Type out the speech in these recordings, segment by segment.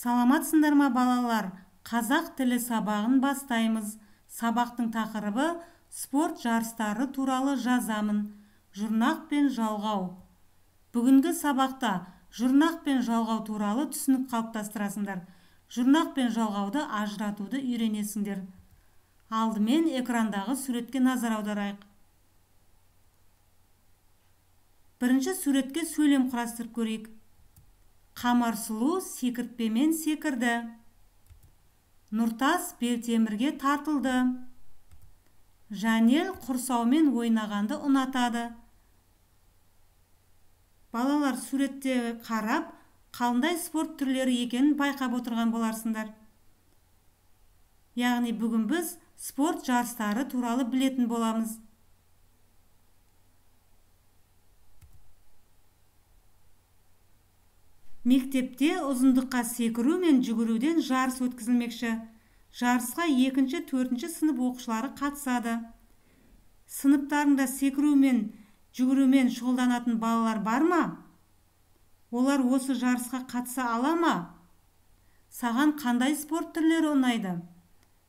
Саламатсыңдар ма балалар? Қазақ тілі сабағын бастаймыз. Сабақтың тақырыбы спорт жарыстары туралы жазамын. Жұрнақ пен жалғау. Бүгінгі сабақта жұрнақ пен жалғау туралы түсінік қалыптастырасыңдар. Жұрнақ пен жалғауды ажыратуды үйренесіңдер. Алдымен экрандағы суретке назар аударайық. Бірінші суретке сөйлем құрастырып көрейік. Қамарсұлу секіртпемен секірді. Нұртас белтемірге тартылды. Жанел құрсаумен ойнағанды ұнатады. Балалар суретте қарап, қандай спорт түрлері екенін байқап отырған боларсыңдар. Яғни бүгін біз спорт жарыстары туралы білетін боламыз. Мектепте ұзындыққа секіру мен жүгіруден жарыс өткізілмекші. Жарысқа 2-4 сынып оқушылары қатысады. Сыныптарында секіру мен жүгірумен шұғылданатын балалар бар ма? Олар осы жарысқа қатыса ала ма? Саған қандай спорт түрлері ұнайды?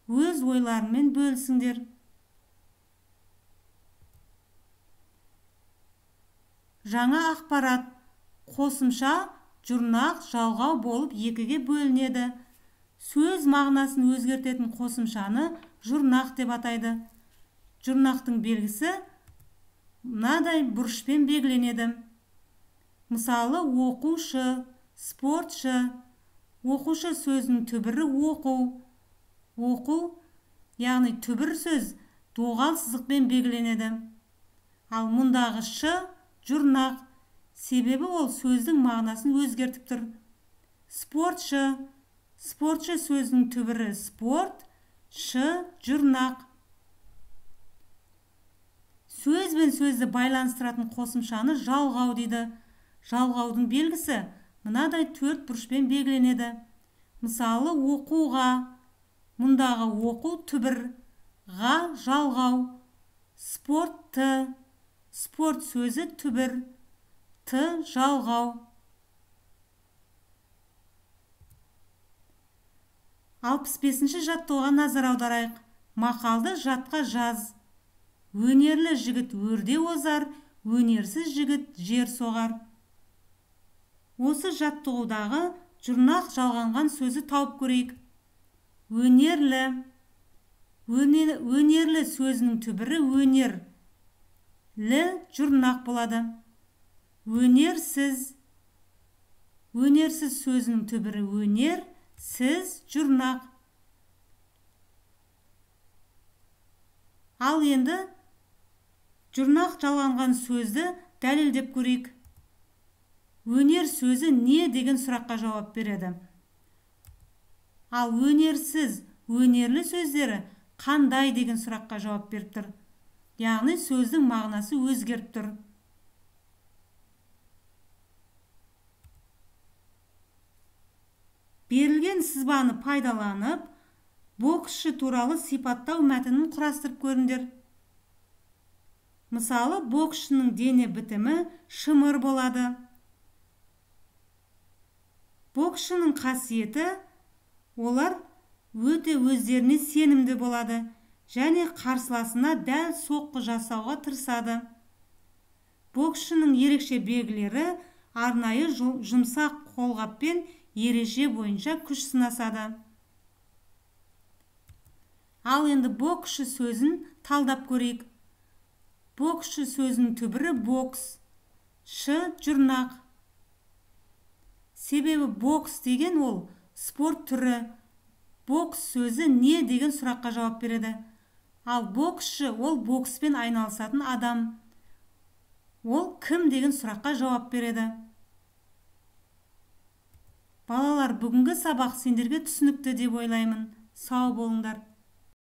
Өз ойларымен бөлісіңдер. Жаңа ақпарат: қосымша жұрнақ, жалғау болып екіге бөлінеді. Сөз мағынасын өзгертетін қосымшаны жұрнақ деп атайды. Жұрнақтың белгісі мынадай бұрышпен белгіленеді. Мысалы, оқушы, спортшы. Оқушы сөзінің түбірі оқу. Оқу, яғни түбір сөз доғал сызықпен белгіленеді. Ал мұндағы ш жұрнақ. Себебі ол сөздің мағынасын өзгертіп тұр. Спортшы. Спортшы сөзінің түбірі спорт, ш жұрнақ. Сөз бен сөзді байланыстыратын қосымшаны жалғау дейді. Жалғаудың белгісі мынадай 4 бұрышпен белгіленеді. Мысалы, оқуға. Мұндағы оқу түбір, ға жалғау. Спортты. Спорт сөзі түбір, т жалғау. 65-ші жаттығуға назар аударайық. Мақалды жатқа жаз. Өнерлі жігіт өрде озар, өнерсіз жігіт жер соғар. Осы жаттығудағы жұрнақ жалғанған сөзі тауып көрейік. Өнерлі. Өнерлі сөзінің түбірі өнер. Лі жұрнақ болады. Өнерсіз. Өнерсіз сөзінің түбірі өнер, сіз жұрнақ. Ал енді жұрнақ жалғанған сөзді дәлелдеп көрейік. Өнер сөзі не деген сұраққа жауап береді. Ал өнерсіз, өнерлі сөздері қандай деген сұраққа жауап беріп тұр. Яғни сөздің мағынасы өзгеріп тұр. Берілген сызбаны пайдаланып, боксшы туралы сипаттау мәтінін құрастырып көріңдер. Мысалы, боксшының дене бітімі шымыр болады. Боксшының қасиеті олар өте өздеріне сенімді болады және қарсыласына дәл соққы жасауға тырысады. Боксшының ерекше белгілері арнайы жұмсақ қолғаппен ереже бойынша күш сынасады. Ал енді боксшы сөзін талдап көрейік. Боксшы сөзінің түбірі бокс, ш жұрнақ. Себебі бокс деген ол спорт түрі. Бокс сөзі не деген сұраққа жауап береді. Ал боксшы ол бокспен айналысатын адам. Ол кім деген сұраққа жауап береді. Балалар, бүгінгі сабақ сендерге түсінікті деп ойлаймын. Сау болыңдар.